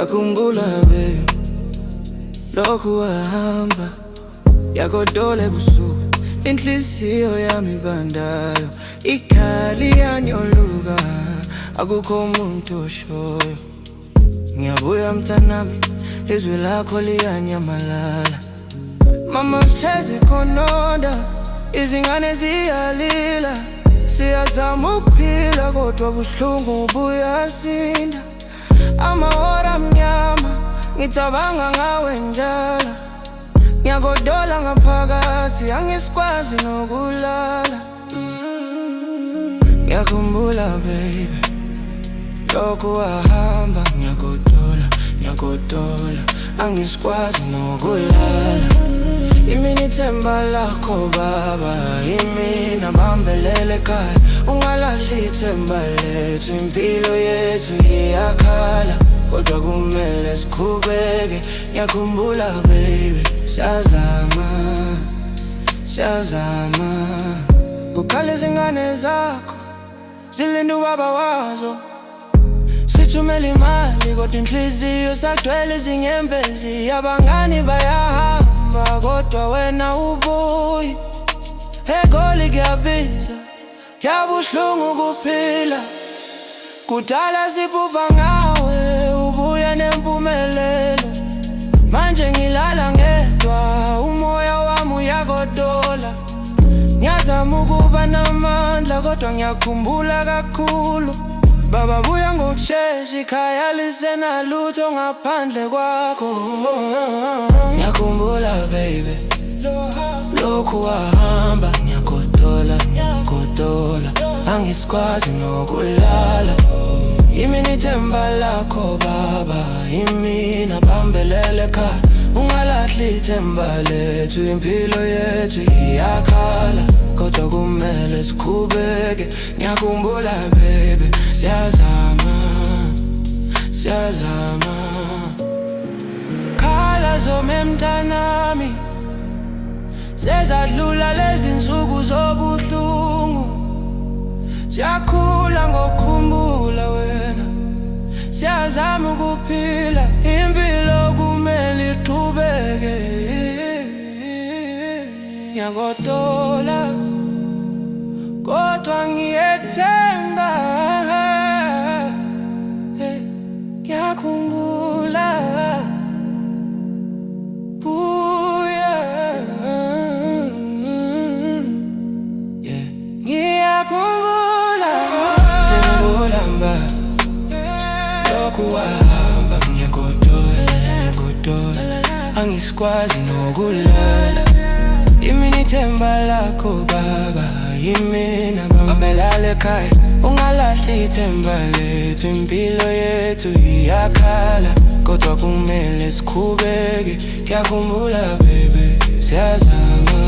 ngiyakhumbula baby, lokhu wahamba yagodola ebusuku, inhliziyo yami ibandayo, ikhali yanyoluka, akukho umuntu oshoyo. Ngiyabuya mntanami, izwi lakho liyanyamalala. Mama uhlezi khononda, izingane ziyalila, siyazama ukuphila kodwa buhlungu buyasinda. Amahora amnyama, ngicabanga ngawe njalo, ngiyagodola ngaphakathi, angisikwazi nokulala. Ngiyakhumbula baby, lokhu wahamba, ngiyagodola, angisikwazi nokulala. Imini ithemba lakho baba, imina bambelele ekhaya, ungalahli ithemba lethu, impilo yethu iyakhala, kodwa kumele siqhubeke. Ngiyakhumbula baby, siyazama kukhala izingane zakho, zilinda ubaba wazo, sithumela imali kodwa inhliziyo sagcwele izinyembezi. Abangani bayahamba kodwa wena ubuyi, eGoli kuyabiza, kuyabuhlungu kuphila, kudala siphupha ngawe, ubuye nempumelelo. Manje ngilala ngedwa, umoya wami uyagodola, ngiyazama ukuba namandla kodwa ngiyakhumbula kakhulu. Baba buya ngokushesha, ikhaya lisenalutho ngaphandle kwakho. Ngiyakhumbula baby, lokhu wahamba, ngiyagodola, angisikwazi nokulala. Imini ithemba lakho baba, imina bambelele ekhaya, ungalahli ithemba lethu, impilo yethu iyakhala, kodwa kumele siqhubeke. Ngiyakhumbula baby, siyazama khala zome mntanami, sezadlula lezi nsuku zobuhlungu, siyakhula ngokukhumbula wena, siyazama ukuphila, impilo kumele iqhubeke. Ngiyagodola kodwa ngiyethemba, ngiyakhumbula buya, ngiyakhumbula ngiyakhumbula lokhu wahamba, ngiyagodola, angisikwazi nokulala. Imini ithemba lakho baba, imina bambelele ekhaya, ungalahli ithemba lethu, impilo yethu iyakhala, kodwa kumele siqhubeke. Ngiyakhumbula baby, siyazama